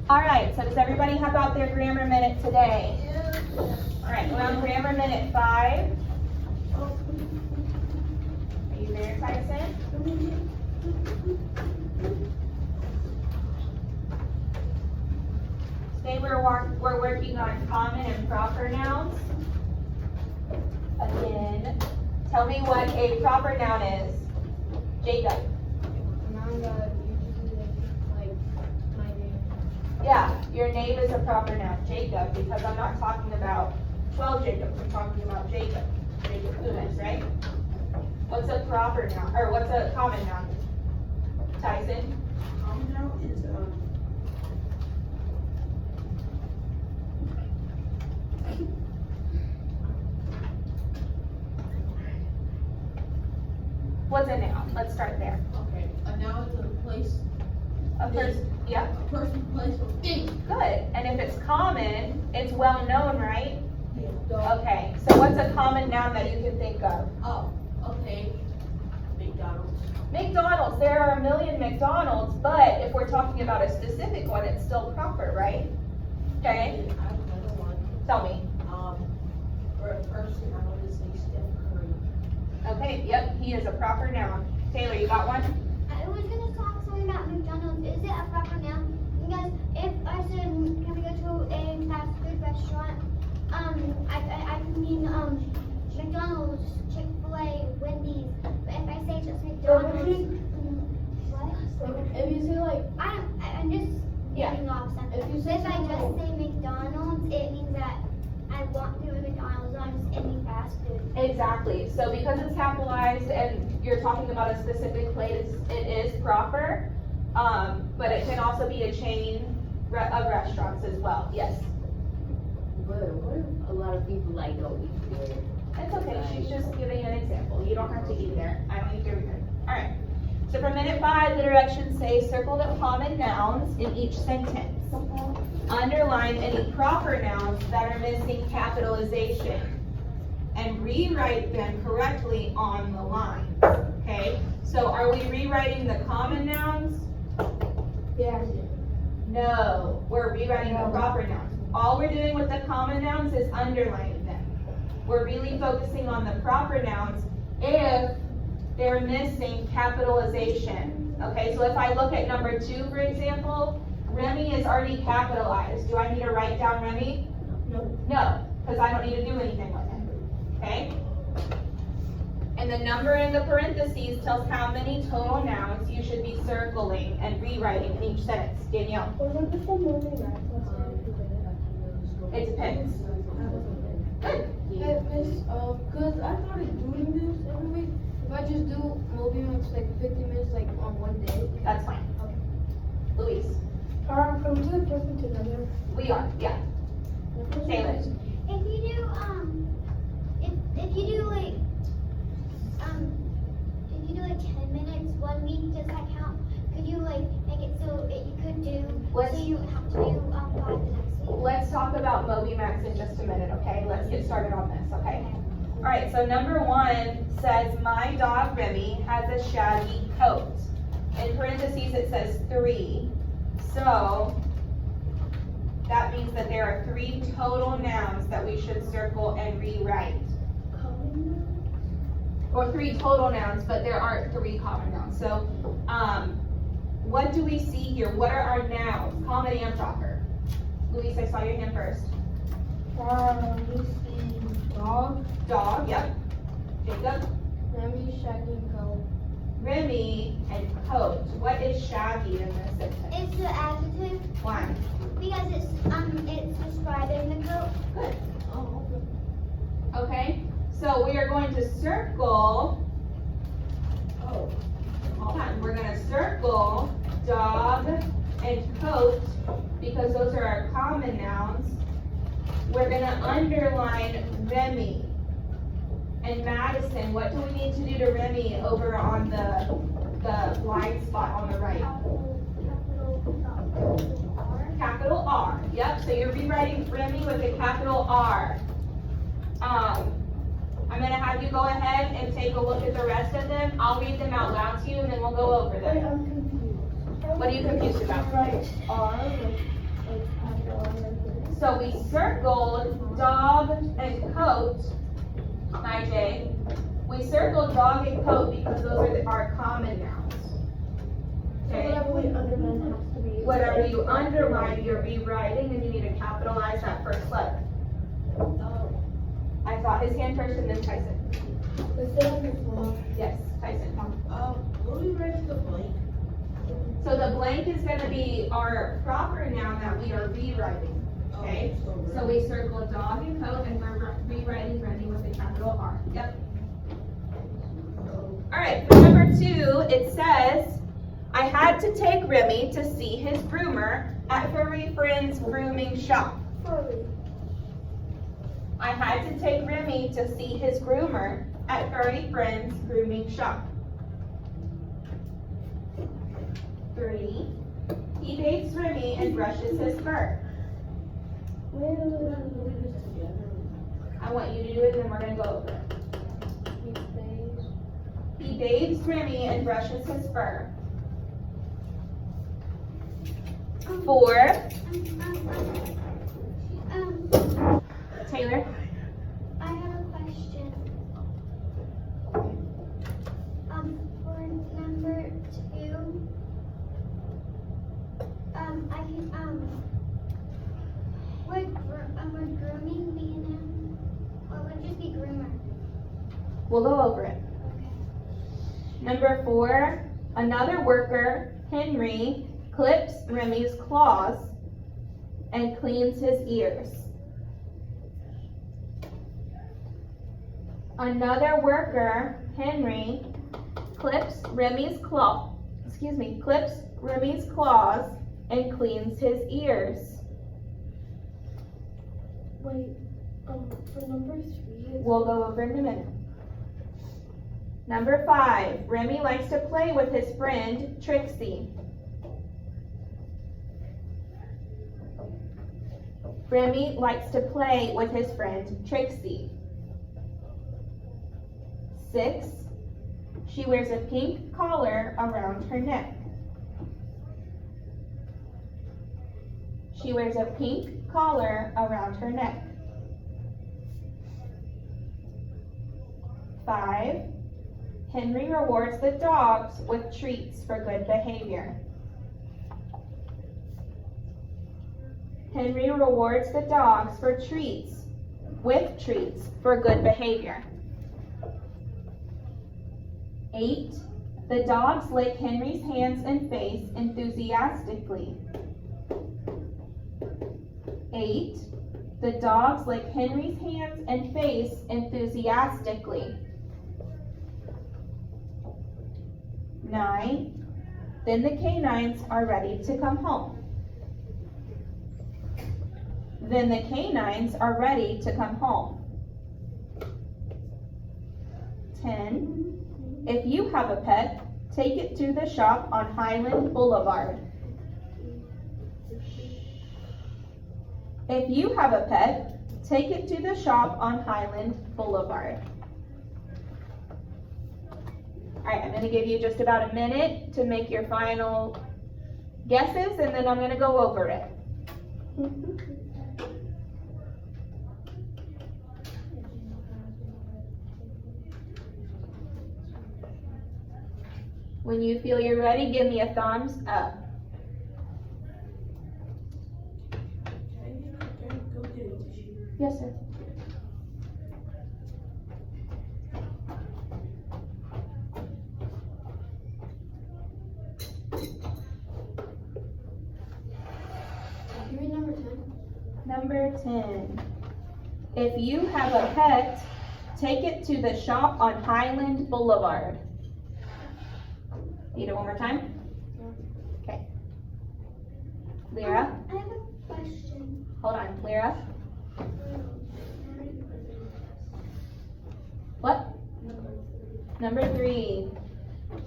All right, so does everybody have out their grammar minute today? All right, we're on grammar minute 5. Are you there, Tyson? Today we're working on common and proper nouns. Again, tell me what a proper noun is. Jacob. A noun that usually like my name. Yeah, your name is a proper noun, Jacob, because I'm not talking about 12 Jacobs, I'm talking about Jacob. Jacob Kunis, right? What's a proper noun, or what's a common noun? Tyson? Common noun is What's a noun? Let's start there. okay. A noun is a place, A person, yeah, a person, place, or thing. good. And if it's common, it's well known, right? Yeah. Okay, so what's a common noun that you can think of? Oh, okay. McDonald's. McDonald's, there are a million McDonald's, but if we're talking about a specific one, it's still proper, right? Okay, I have another one. tell me. For a person, I want to say Steph Curry. Okay, yep, he is a proper noun. Taylor, you got one? I was gonna talk something about McDonald's. Is it a proper noun? Because if I said, can we go to a fast food restaurant? I mean, McDonald's, Chick-fil-A, Wendy's. But if I say just McDonald's, what? If you say like, I'm just Yeah. giving off something. If you say If I just something- say McDonald's, it means that I want to go to McDonald's. I'm just eating fast food. Exactly, so because it's capitalized and you're talking about a specific place, it is proper. But it can also be a chain of restaurants as well, yes. But what if a lot of people like don't eat there? It's okay, she's just giving an example. You don't have to eat there. I don't eat there either. All right. So for minute 5, the directions say circle the common nouns in each sentence. Underline any proper nouns that are missing capitalization and rewrite them correctly on the line. Okay? So are we rewriting the common nouns? yeah. No, we're rewriting the proper nouns. All we're doing with the common nouns is underlining them. We're really focusing on the proper nouns if they're missing capitalization. Okay, so if I look at number 2, for example, Remy is already capitalized. Do I need to write down Remy? No. No, because I don't need to do anything with it. Okay? And the number in the parentheses tells how many total nouns you should be circling and rewriting in each sentence. Danielle? Was it before moving back? It depends. Good. Hey, Miss, cause I started doing this every week. If I just do Moby Max like 50 minutes like on one day. That's fine. Okay. Louise? From to the person to another. We are, yeah. Taylor? If you do, if you do like, if you do like 10 minutes one week, does that count? Could you like make it so you could do, so you would have to do 5 the next week? Let's talk about Moby Max in just a minute, okay? Let's get started on this, okay? All right, so number 1 says, my dog Remy has a shaggy coat. In parentheses, it says 3. So that means that there are 3 total nouns that we should circle and rewrite. Or 3 total nouns, but there aren't 3 common nouns. So, what do we see here? What are our nouns, common and proper? Luis, I saw your hand first. We see dog, Dog, yep. Jacob, Remy, Shaggy, and coat. Remy, and coat. What is shaggy in this sentence? It's the adjective Why? because it's describing the coat. Good. Oh, okay. Okay, so we are going to circle, Oh. hold on, we're gonna circle dog and coat because those are our common nouns. We're gonna underline Remy. And Madison, what do we need to do to Remy over on the blind spot on the right? Capital R, yep, so you're rewriting Remy with a capital R. I'm gonna have you go ahead and take a look at the rest of them. I'll read them out loud to you and then we'll go over Wait, them. I'm confused. What are you confused about? Right, R, like So we circled dog and coat, IJ. We circled dog and coat because those are our common nouns. Okay? Whatever you underline, you're rewriting and you need to capitalize that first letter. I saw his hand first and then Tyson. Yes, Tyson. Will we write the blank? So the blank is gonna be our proper noun that we are rewriting. Okay, so we circle dog and coat and we're rewriting running with a capital R. Yep. All right, for number 2, it says, I had to take Remy to see his groomer at Furry Friends Grooming Shop. I had to take Remy to see his groomer at Furry Friends Grooming Shop. 3, he bathes Remy and brushes his fur. I want you to do it, and then we're going to go over it. He bathes Remy and brushes his fur. 4, Taylor. I have a question. For number 2, would grooming be a noun? Or would it just be groomer? We'll go over it. Okay. Number 4, another worker, Henry, clips Remy's claws and cleans his ears. Another worker, Henry, clips Remy's claws and cleans his ears. Wait, for number 3. We'll go over in a minute. Number 5, Remy likes to play with his friend, Trixie. Remy likes to play with his friend, Trixie. 6, she wears a pink collar around her neck. She wears a pink collar around her neck. 5, Henry rewards the dogs with treats for good behavior. Henry rewards the dogs with treats for good behavior. 8, the dogs lick Henry's hands and face enthusiastically. 8, the dogs lick Henry's hands and face enthusiastically. 9, then the canines are ready to come home. Then the canines are ready to come home. 10, if you have a pet, take it to the shop on Highland Boulevard. If you have a pet, take it to the shop on Highland Boulevard. All right, I'm going to give you just about a minute to make your final guesses, and then I'm going to go over it. When you feel you're ready, give me a thumbs up. Go get it. Yes, sir. Give me number 10. Number 10. If you have a pet, take it to the shop on Highland Boulevard. Need it one more time? Okay. Lyra, I have a question. hold on. Lyra, what? Number 3.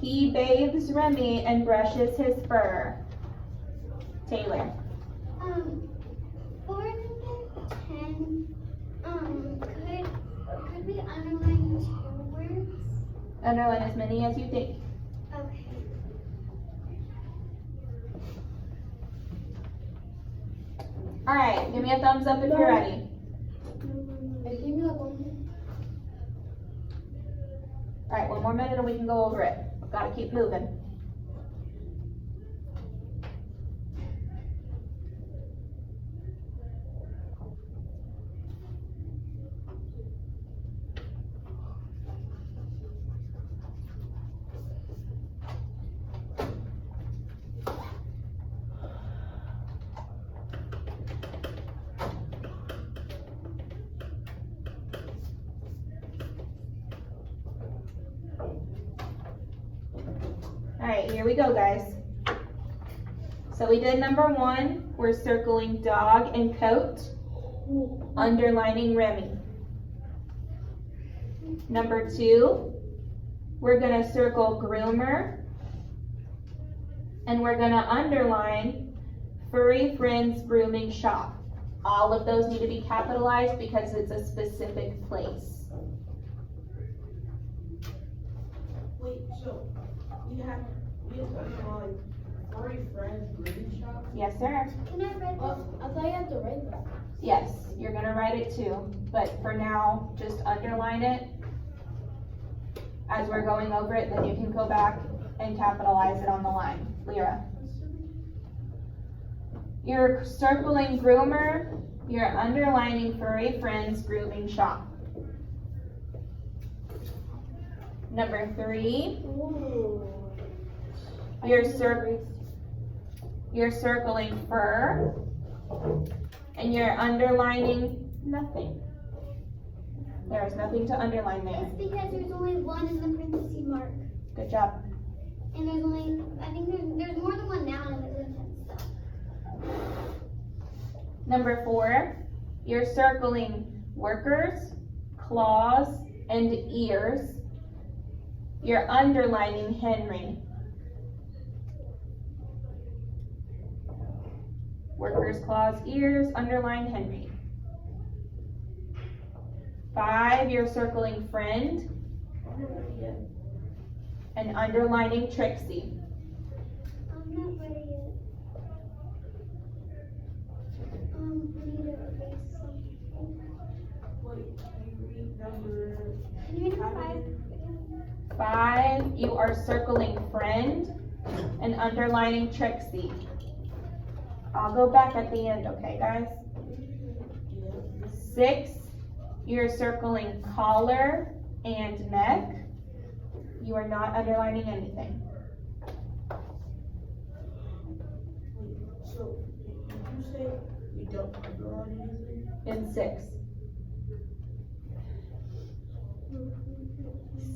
He bathes Remy and brushes his fur. Taylor. For number 10, could we underline 2 words? Underline as many as you think. Okay. All right, give me a thumbs up if you're ready. Hey, give me like 1 minute. All right, 1 more minute and we can go over it. Gotta keep moving. All right, here we go, guys. So we did number 1, we're circling dog and coat, underlining Remy. Number 2, we're gonna circle groomer, and we're gonna underline Furry Friends Grooming Shop. All of those need to be capitalized because it's a specific place. Wait, so you have like Furry Friends Grooming Shop? Yes, sir. Can I read this? Oh, I thought you had to write that. Yes, you're gonna write it too, but for now, just underline it. As we're going over it, then you can go back and capitalize it on the line. Lyra. You're circling groomer, you're underlining Furry Friends Grooming Shop. Number 3, you're circling fur, and you're underlining nothing. There's nothing to underline there. It's because there's only one in the parenthesis mark. Good job. And there's only, I think there's more than one noun in the sentence, so. Number 4, you're circling workers, claws, and ears. You're underlining Henry. Workers, claws, ears, underline Henry. 5, you're circling friend and underlining Trixie. I'm not ready yet. We need to erase something. Wait, can you read number? Can you read number 5? 5, you are circling friend and underlining Trixie. I'll go back at the end, okay, guys? 6, you're circling collar and neck. You are not underlining anything. Wait, so did you say you don't underline anything? In 6.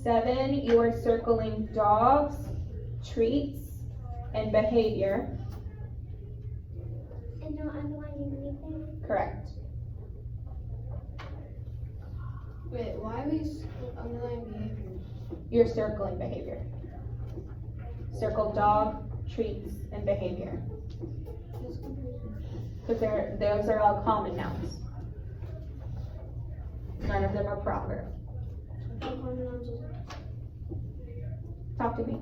7, you are circling dogs, treats, and behavior. And not underlining anything? Correct. Wait, why are we underlining behaviors? You're circling behavior. Circle dog, treats, and behavior. That's confusing. Because those are all common nouns. None of them are proper. I thought common nouns was- Talk to me.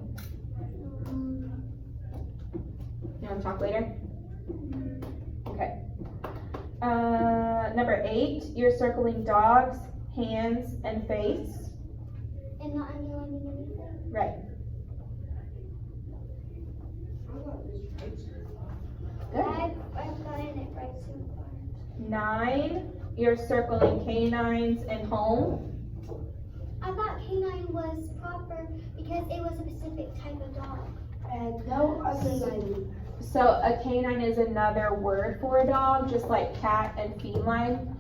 You want to talk later? Okay. Number 8, you're circling dogs, hands, and face. And not underlining anything? Right. I got this right. Good. I've gotten it right so far. 9, you're circling canines and home. I thought canine was proper because it was a specific type of dog. And no underlining. So a canine is another word for a dog, just like cat and feline.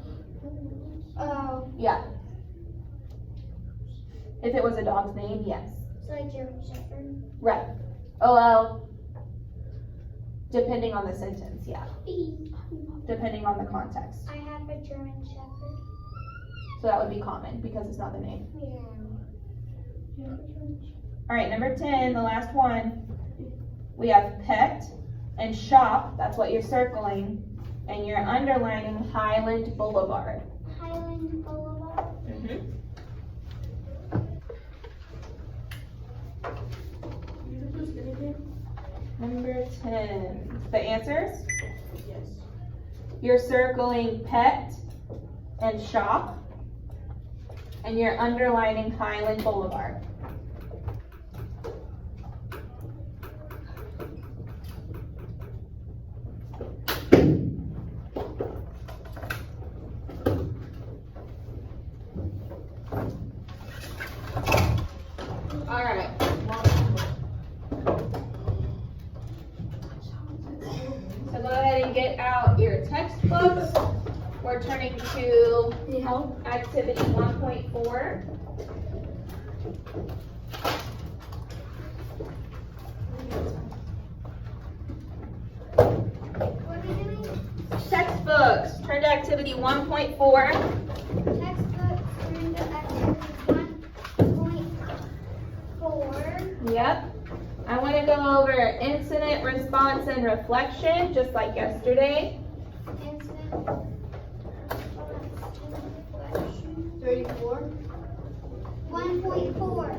Oh, Yeah. If it was a dog's name, yes. so like German Shepherd. Right. Oh, well, depending on the sentence, yeah. Depending on the context. I have a German Shepherd. So that would be common because it's not the name. Yeah. All right, number 10, the last one. We have pet and shop. That's what you're circling. And you're underlining Highland Boulevard. Highland Boulevard. You can put anything? Number 10. The answers? Yes. you're circling pet and shop, and you're underlining Highland Boulevard. All right. So go ahead and get out your textbooks. We're turning to activity 1.4. What are we doing? Textbooks, turn to activity 1.4. Textbooks, turn to activity 1.4. Yep. I want to go over incident, response, and reflection, just like yesterday. Incident, response, and reflection. 34. 1.4.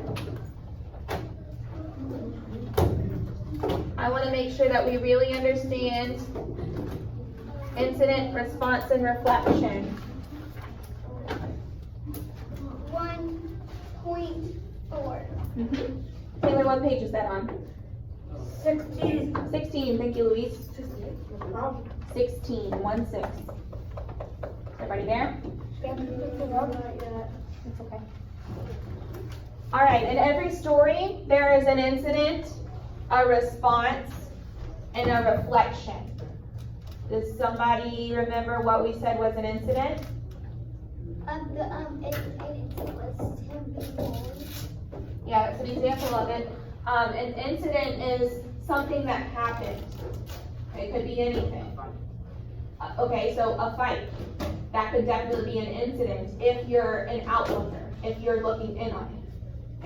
I want to make sure that we really understand incident, response, and reflection. 1.4. Taylor, what page is that on? 16. 16, thank you, Louise. 16. No problem. 16, 1-6. Everybody there? Not yet. It's okay. All right, in every story, there is an incident, a response, and a reflection. Does somebody remember what we said was an incident? It was 10 people. Yeah, it's an example of it. An incident is something that happened. It could be anything. Okay, so a fight. That could definitely be an incident if you're an outlooker, if you're looking in on it.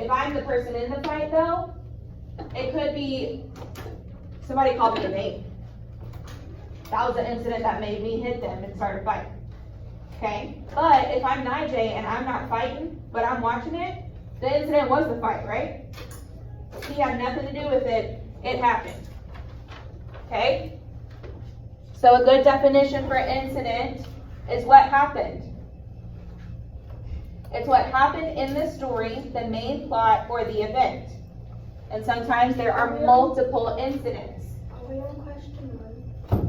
If I'm the person in the fight though, it could be somebody called me a name. That was the incident that made me hit them and start a fight. Okay? But if I'm Nijay and I'm not fighting, but I'm watching it, the incident was the fight, right? He had nothing to do with it. It happened. Okay? So a good definition for incident is what happened. It's what happened in the story, the main plot, or the event. And sometimes there are multiple incidents. Are we on question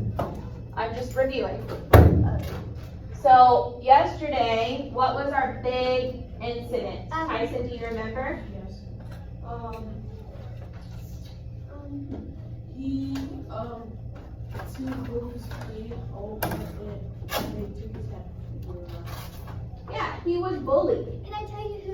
1? I'm just reviewing. So yesterday, what was our big incident? Tyson, do you remember? Yes. He, two bullies played over and they took his hat. Yeah, he was bullied. Can I tell you who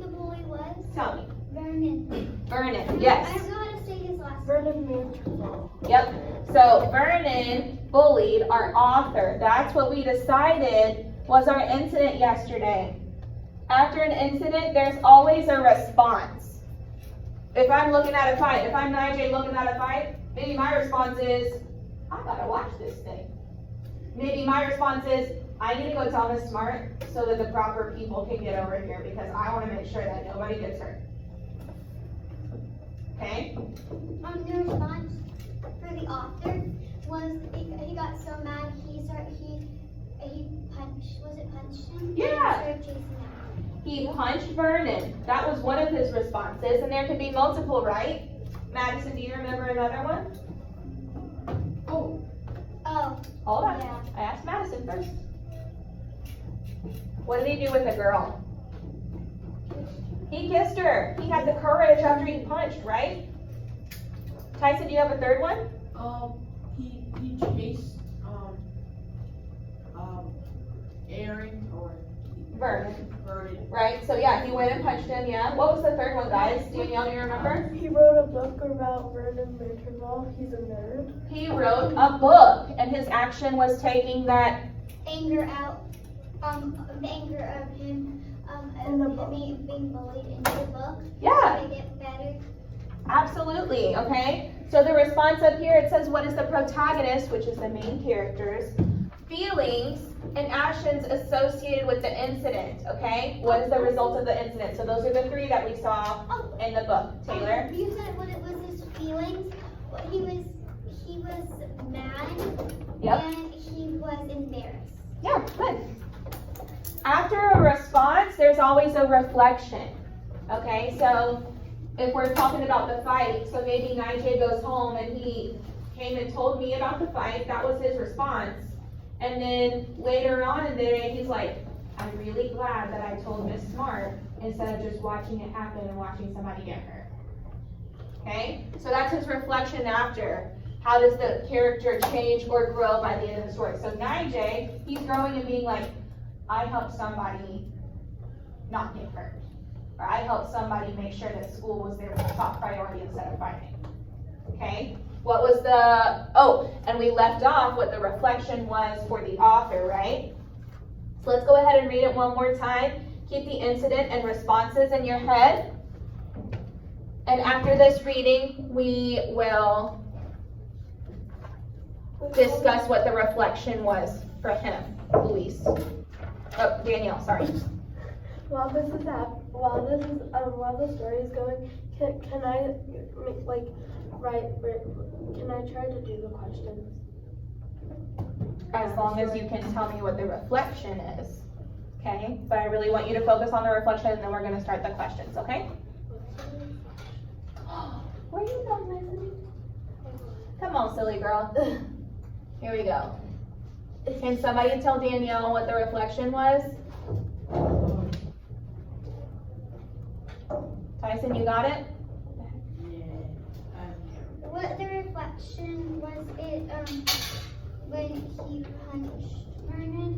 the bully was? Tell me. Vernon. Vernon, I yes. don't know how to say his last name. Vernon Mantel. Yep. So Vernon bullied our author. That's what we decided was our incident yesterday. After an incident, there's always a response. If I'm looking at a fight, if I'm Nijay looking at a fight, maybe my response is, I gotta watch this thing. Maybe my response is, I need to go tell Miss Smart so that the proper people can get over here because I wanna make sure that nobody gets hurt. Okay? The response for the author was he got so mad he punched. Was it punched him? Yeah. He started chasing him. He punched Vernon. That was one of his responses, and there could be multiple, right? Madison, do you remember another one? Oh. Hold on. Yeah. I asked Madison first. What did he do with the girl? He kissed her. He had the courage after he punched, right? Tyson, do you have a third one? He chased, Aaron or Vernon. Vernon. Right, so yeah, he went and punched him, yeah. What was the third one, guys? Danielle, do you remember? He wrote a book about Vernon Winterval. He's a nerd. He wrote a book, and his action was taking that Anger out. The anger of him In the book. being bullied into the book. Yeah. To make it better. Absolutely, okay? So the response up here, it says, what is the protagonist, which is the main character's, feelings and actions associated with the incident, okay? What is the result of the incident? So those are the three that we saw in the book. Taylor? You said what it was his feelings. He was mad. Yep. And he was was embarrassed. Yeah, good. After a response, there's always a reflection. Okay, so if we're talking about the fight, so maybe Nigel goes home and he came and told me about the fight, that was his response. And then later on in the day, he's like, I'm really glad that I told Miss Smart instead of just watching it happen and watching somebody get hurt. Okay, so that's his reflection after. How does the character change or grow by the end of the story? So Nigel, he's growing and being like, I helped somebody not get hurt. Or I helped somebody make sure that school was their top priority instead of fighting. Okay? What was and we left off what the reflection was for the author, right? So let's go ahead and read it one more time. Keep the incident and responses in your head. And after this reading, we will discuss what the reflection was for him, Luis. Oh, Danielle, sorry. While the story is going, can I can I try to do the questions? As long as you can tell me what the reflection is, okay? But I really want you to focus on the reflection, and then we're gonna start the questions, okay? Were you not listening? Come on, silly girl. Here we go. Can somebody tell Danielle what the reflection was? Tyson, you got it? What the reflection was, when he punched Vernon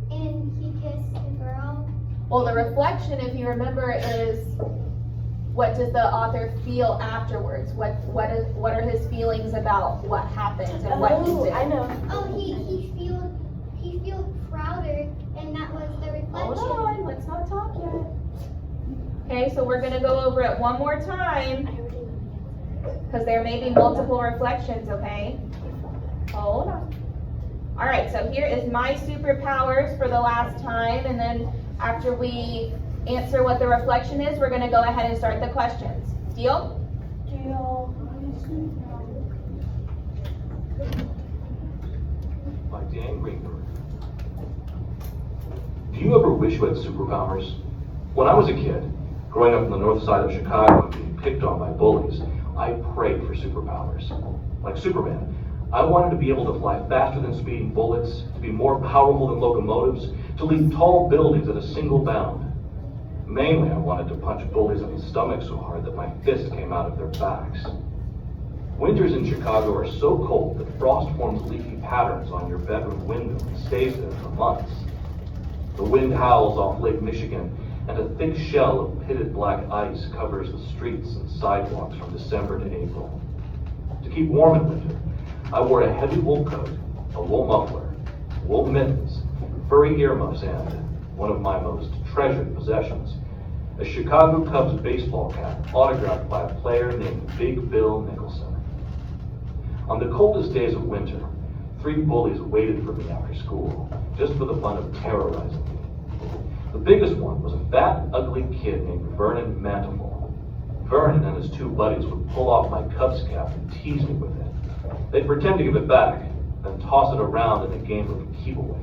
and he kissed the girl. Well, the reflection, if you remember, is what does the author feel afterwards? What are his feelings about what happened and what he did? I know. Oh, he feels prouder, and that was the reflection. Hold on, let's not talk yet. Okay, so we're gonna go over it one more time, because there may be multiple reflections, okay? Hold on. All right, so here is my superpowers for the last time, and then after we answer what the reflection is, we're gonna go ahead and start the questions. Deal? Deal. By Dan Greenberg. Do you ever wish you had superpowers? When I was a kid, growing up on the north side of Chicago and being picked on by bullies, I prayed for superpowers. Like Superman, I wanted to be able to fly faster than speeding bullets, to be more powerful than locomotives, to leap tall buildings at a single bound. Mainly, I wanted to punch bullies in the stomach so hard that my fist came out of their backs. Winters in Chicago are so cold that frost forms leafy patterns on your bedroom window and stays there for months. The wind howls off Lake Michigan, and a thick shell of pitted black ice covers the streets and sidewalks from December to April. To keep warm in winter, I wore a heavy wool coat, a wool muffler, wool mittens, furry earmuffs, and one of my most treasured possessions, a Chicago Cubs baseball cap autographed by a player named Big Bill Nicholson. On the coldest days of winter, 3 bullies waited for me after school, just for the fun of terrorizing me. The biggest one was a fat, ugly kid named Vernon Mantelful. Vernon and his 2 buddies would pull off my Cubs cap and tease me with it. They'd pretend to give it back, then toss it around in a game of keep away.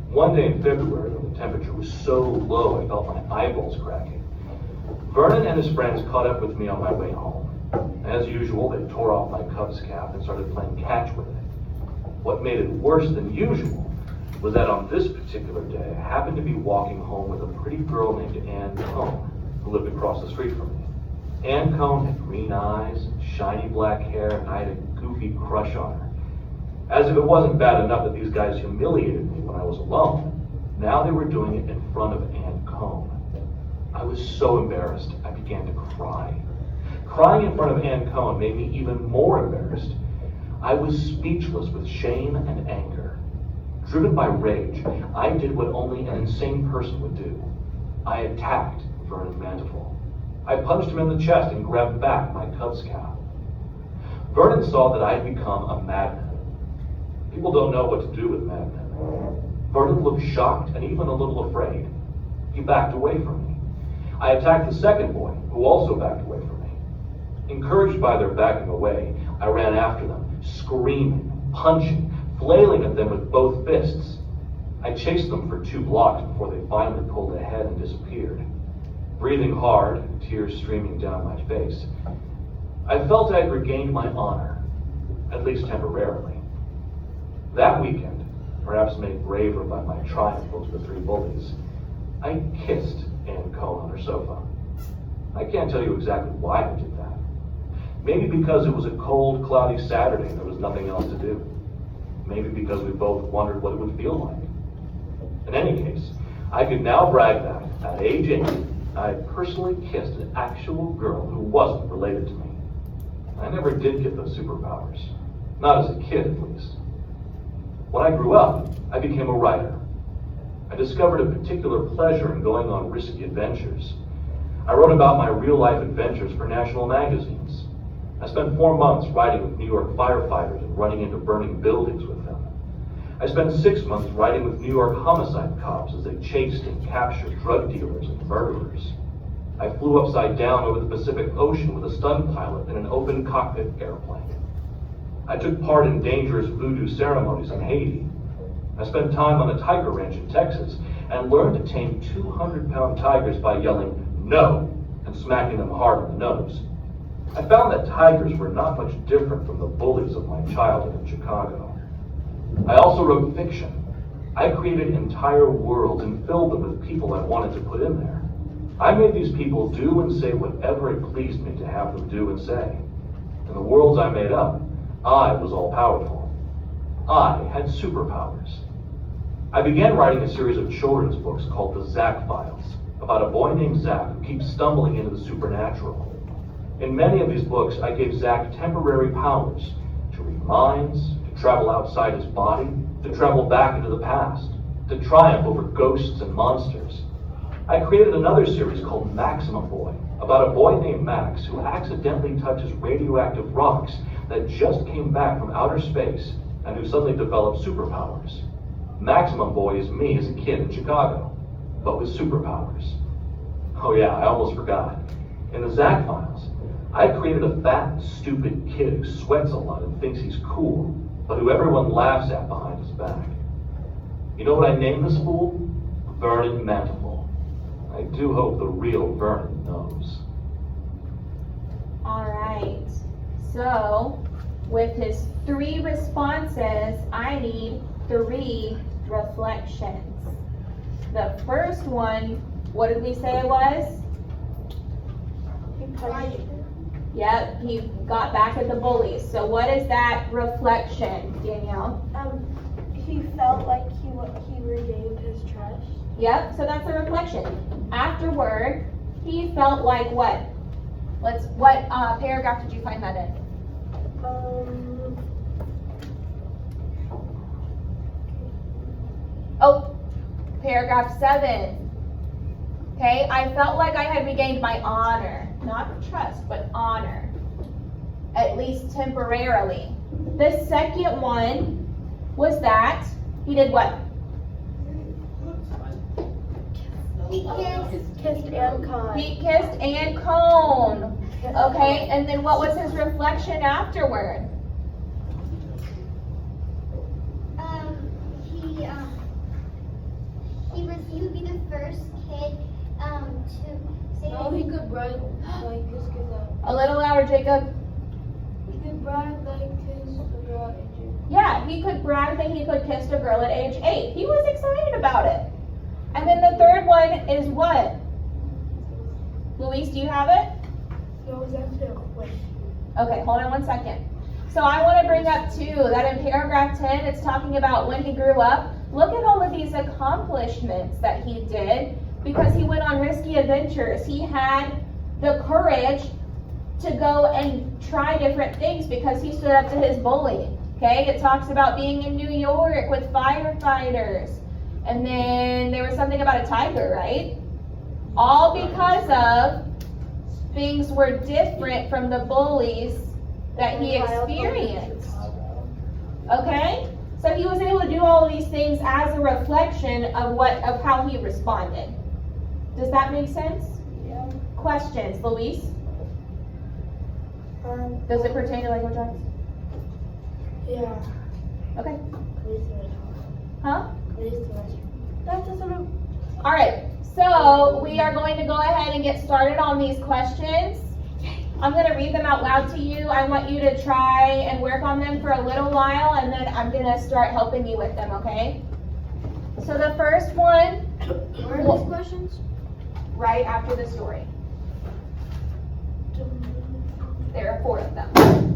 One day in February, when the temperature was so low I felt my eyeballs cracking, Vernon and his friends caught up with me on my way home. As usual, they tore off my Cubs cap and started playing catch with it. What made it worse than usual was that on this particular day, I happened to be walking home with a pretty girl named Ann Cohn, who lived across the street from me. Ann Cohn had green eyes, shiny black hair, and I had a goofy crush on her. As if it wasn't bad enough that these guys humiliated me when I was alone, now they were doing it in front of Ann Cohn. I was so embarrassed, I began to cry. Crying in front of Ann Cohn made me even more embarrassed. I was speechless with shame and anger. Driven by rage, I did what only an insane person would do. I attacked Vernon Mantelful. I punched him in the chest and grabbed back my Cubs cap. Vernon saw that I had become a madman. People don't know what to do with madmen. Vernon looked shocked and even a little afraid. He backed away from me. I attacked the second boy, who also backed away from me. Encouraged by their backing away, I ran after them, screaming, punching, flailing at them with both fists. I chased them for 2 blocks before they finally pulled ahead and disappeared. Breathing hard, tears streaming down my face, I felt I'd regained my honor, at least temporarily. That weekend, perhaps made braver by my triumph over the 3 bullies, I kissed Ann Cohn on her sofa. I can't tell you exactly why I did that. Maybe because it was a cold, cloudy Saturday and there was nothing else to do. Maybe because we both wondered what it would feel like. In any case, I could now brag that, at age 8, I had personally kissed an actual girl who wasn't related to me. I never did get those superpowers. Not as a kid, at least. When I grew up, I became a writer. I discovered a particular pleasure in going on risky adventures. I wrote about my real-life adventures for national magazines. I spent 4 months writing with New York firefighters and running into burning buildings with them. I spent 6 months writing with New York homicide cops as they chased and captured drug dealers and murderers. I flew upside down over the Pacific Ocean with a stunt pilot in an open cockpit airplane. I took part in dangerous voodoo ceremonies in Haiti. I spent time on a tiger ranch in Texas and learned to tame 200-pound tigers by yelling, "No," and smacking them hard on the nose. I found that tigers were not much different from the bullies of my childhood in Chicago. I also wrote fiction. I created entire worlds and filled them with people I wanted to put in there. I made these people do and say whatever it pleased me to have them do and say. In the worlds I made up, I was all-powerful. I had superpowers. I began writing a series of children's books called The Zack Files, about a boy named Zack who keeps stumbling into the supernatural. In many of these books, I gave Zack temporary powers to read minds, to travel outside his body, to travel back into the past, to triumph over ghosts and monsters. I created another series called Maximum Boy, about a boy named Max who accidentally touches radioactive rocks that just came back from outer space and who suddenly developed superpowers. Maximum Boy is me as a kid in Chicago, but with superpowers. Oh yeah, I almost forgot. In the Zack Files, I created a fat, stupid kid who sweats a lot and thinks he's cool, but who everyone laughs at behind his back. You know what I named this fool? Vernon Mantible. I do hope the real Vernon knows. All right. So, with his 3 responses, I need 3 reflections. The first one, what did we say it was? Yep, he got back at the bullies. So what is that reflection, Danielle? He felt like he regained his trust. Yep, so that's a reflection. Afterward, he felt like what? What paragraph did you find that in? Oh, paragraph 7. Okay, I felt like I had regained my honor. Not trust, but honor. At least temporarily. The second one was that he did what? He Kissed Ann Cohn. He kissed Ann Cohn. Okay, and then what was his reflection afterward? He would be the first kid to say No, he could brag like this kid that A little louder, Jacob. he could brag like his girl at age 8. Yeah, he could brag that he could kiss a girl at age 8. He was excited about it. And then the third one is what? Luis, do you have it? No, it was actually a question. Okay, hold on one second. So I want to bring up too that in paragraph 10, it's talking about when he grew up. Look at all of these accomplishments that he did because he went on risky adventures. He had the courage to go and try different things because he stood up to his bully. Okay, it talks about being in New York with firefighters. And then there was something about a tiger, right? All because of things were different from the bullies that he experienced. Okay? So he was able to do all of these things as a reflection of how he responded. Does that make sense? Yeah. Questions, Luis? Does it pertain to language arts? Yeah. Okay. Please do it. Huh? Please do it. That's a sort of. All right. So we are going to go ahead and get started on these questions. I'm going to read them out loud to you. I want you to try and work on them for a little while, and then I'm going to start helping you with them, okay? So the first one, Where are these questions? right after the story. There are 4 of them.